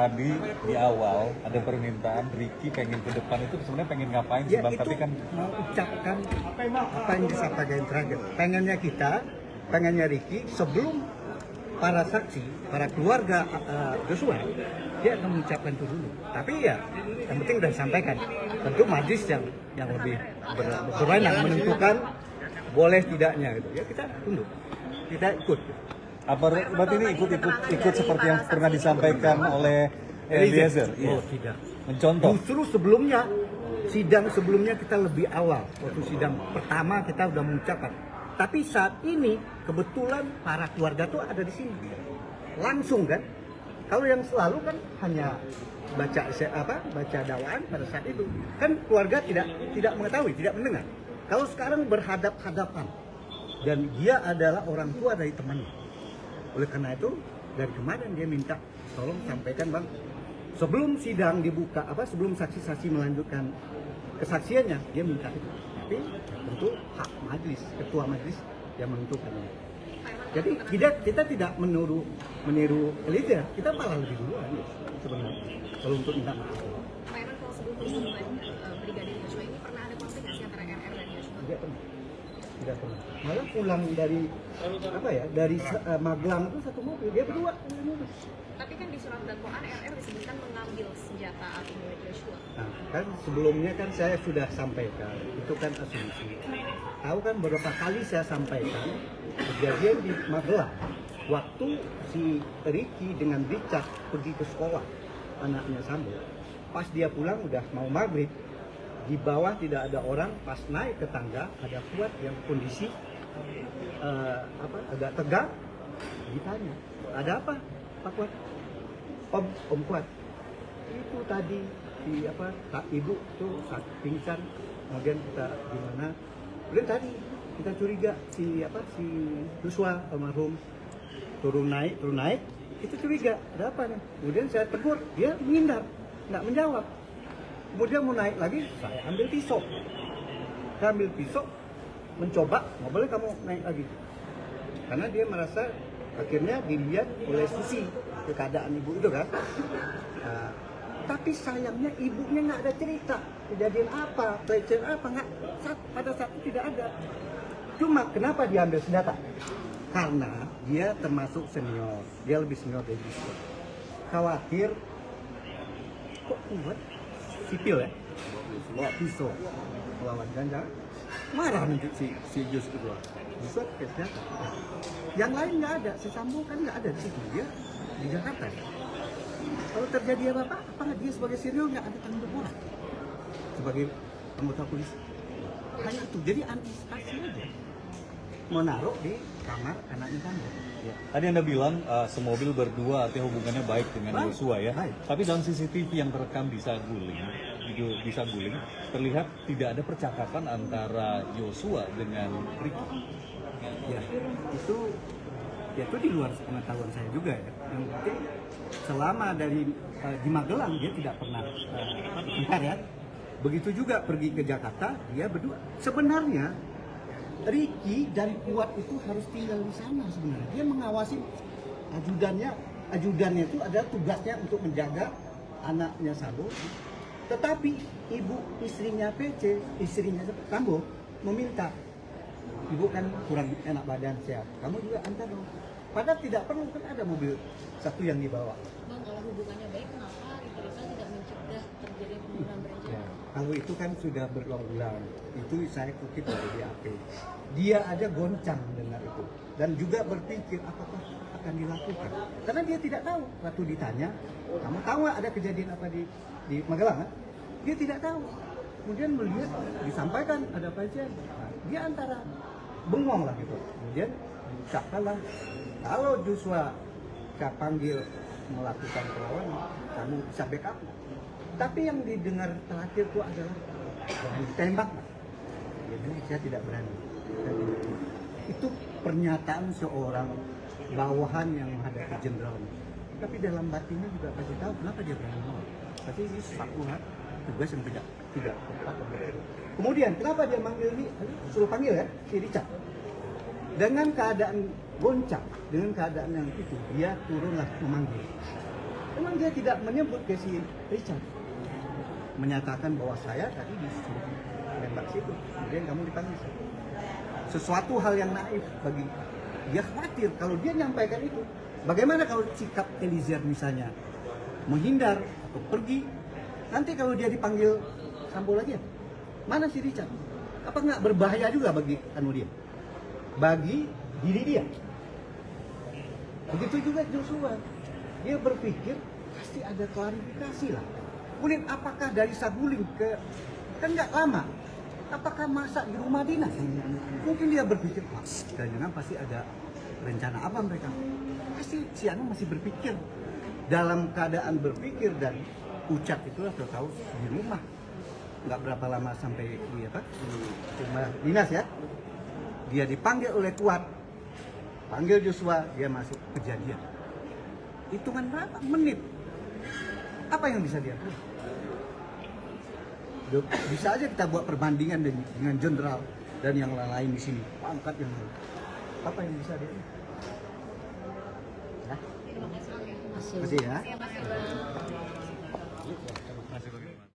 Tadi di awal ada permintaan Ricky pengen ke depan itu sebenarnya pengen ngapain sih Ya Bang? itu Tapi kan mau ucapkan apa yang disampaikan terakhir. Pengennya Ricky sebelum para saksi, para keluarga Joshua, dia akan mengucapkan itu dulu. Tapi ya, yang penting sudah disampaikan. Tentu majelis yang lebih berwenang menentukan boleh tidaknya gitu. Ya kita tunduk, kita ikut. apa berarti ini ikut seperti yang pernah disampaikan oleh Eliezer? Oh tidak. Mencontoh. Justru sebelumnya, sidang sebelumnya kita lebih awal. Waktu sidang pertama kita udah mengucapkan. Tapi saat ini kebetulan para keluarga tuh ada di sini. Langsung kan. Kalau yang selalu kan hanya baca dakwaan pada saat itu. Kan keluarga tidak mengetahui, tidak mendengar. Kalau sekarang berhadap-hadapan dan dia adalah orang tua dari temannya. Oleh karena itu dari kemarin dia minta tolong sampaikan Bang, sebelum sidang dibuka, sebelum saksi-saksi melanjutkan kesaksiannya, dia minta itu. Tapi tentu hak majelis, ketua majelis yang menentukan. Jadi kita tidak meniru Eliezer, kita malah lebih duluan ya, sebenarnya kalau untuk minta maaf. Pak Herman, kalau sebelum pembunuhan Brigadir Joshua ini pernah ada konflik nggak sih antara RR dan Joshua? Tidak pernah. Malah pulang dari dari Magelang itu satu mobil, dia berdua. Tapi kan di surat dakwaan RR disebutkan mengambil senjata api milik Joshua. Nah, kan sebelumnya kan saya sudah sampaikan, itu kan asumsi. Tahu kan beberapa kali saya sampaikan kejadian di Magelang waktu si Ricky dengan Richard pergi ke sekolah anaknya Sambo. Pas dia pulang udah mau maghrib, di bawah tidak ada orang, pas naik ke tangga ada Kuat yang kondisi agak tegang. Ditanya, ada apa Pak Kuat? Om Kuat, itu tadi si ibu tuh pingsan, kemudian kita gimana? Kemudian tadi kita curiga si Joshua almarhum turun naik, itu curiga ada apa nih? Kemudian saya tegur, dia menghindar, nggak menjawab. Kemudian mau naik lagi, saya ambil pisau, mencoba, nggak boleh kamu naik lagi, karena dia merasa akhirnya dilihat oleh Susi ke keadaan ibu itu kan. Nah, tapi sayangnya ibunya nggak ada cerita kejadian apa, pelecehan apa, nggak, pada saat itu tidak ada. Cuma kenapa dia ambil senjata? Karena dia termasuk senior, dia lebih senior dari Joshua. Khawatir kok Kuat sipil ya, bawa pisau lawan ganja, marah nanti si Joshua kedua. Joshua pakai senjata. Yang lain nggak ada, si Sambo kan nggak ada di situ, dia di Jakarta. Kalau terjadi apa dia sebagai senior nggak ada tanggung jawab sebagai anggota polisi. Hanya itu, jadi antisipasi aja. Menaruh di kamar anaknya Sambo. Ya. Tadi Anda bilang semobil berdua artinya hubungannya baik dengan Joshua ya. Baik. Tapi dalam CCTV yang terekam di Saguling, terlihat tidak ada percakapan antara Joshua dengan Ricky. Ya, itu di luar pengetahuan saya juga ya. Yang penting selama di Magelang dia tidak pernah tengkar ya. Begitu juga pergi ke Jakarta, dia berdua. Sebenarnya Ricky dan Kuat itu harus tinggal di sana sebenarnya. Dia mengawasi ajudannya itu ada tugasnya untuk menjaga anaknya Sambo. Tetapi istrinya Sambo meminta, ibu kan kurang enak badan sehat, kamu juga antar dong. Padahal tidak perlu, kan ada mobil satu yang dibawa. Bang, kalau hubungannya baik, kenapa Ricky Rizal tidak mencegah terjadi pembunuhan berencana? Ya, kalau itu kan sudah berulang-ulang. Itu saya kutip dari BAP. Dia aja goncang dengar itu dan juga berpikir apakah akan dilakukan. Karena dia tidak tahu. Waktu ditanya, kamu tahu nggak ada kejadian apa di Magelang? Kan? Dia tidak tahu. Kemudian melihat disampaikan ada pelecehan. Nah, dia antara bengong lah gitu. Kemudian diucapkanlah, kalau Joshua saya panggil melakukan perlawanan, kamu bisa backup. Tapi yang didengar terakhir itu adalah ditembak. Jadi saya tidak berani. Itu pernyataan seorang bawahan yang menghadapi jenderal. Tapi dalam batinnya juga pasti tahu kenapa dia berani menolak. Tapi ini satu tugas yang tidak tepat. Kemudian kenapa dia manggil ini? Suruh panggil ya si Richard. Dengan keadaan goncang, dengan keadaan yang itu, dia turunlah memanggil. Memang dia tidak menyebut ke si Richard, menyatakan bahwa saya tadi disuruh nembak situ, kemudian kamu dipanggil. Sesuatu hal yang naif bagi dia, khawatir kalau dia nyampaikan itu. Bagaimana kalau sikap Eliezer misalnya menghindar atau pergi, nanti kalau dia dipanggil Sambo lagi ya? Mana si Richard? Apa nggak berbahaya juga bagi dia? Bagi diri dia. Begitu juga Joshua. Dia berpikir pasti ada klarifikasi lah. Kemudian apakah dari Saguling ke, kan nggak lama, apakah masa di rumah dinas? Mungkin dia berpikir, jangan pasti ada rencana apa mereka. Pasti si Anu masih berpikir. Dalam keadaan berpikir dan ucap itu tahu di rumah. Nggak berapa lama sampai di rumah dinas ya. Dia dipanggil oleh Kuat, panggil Joshua, dia masuk kejadian. Hitungan berapa menit? Apa yang bisa dia lakukan? Bisa aja kita buat perbandingan dengan jenderal dan yang lain di sini. Pangkat yang lain. Apa yang bisa dia? Ya? Masih ya. Masih bagaimana?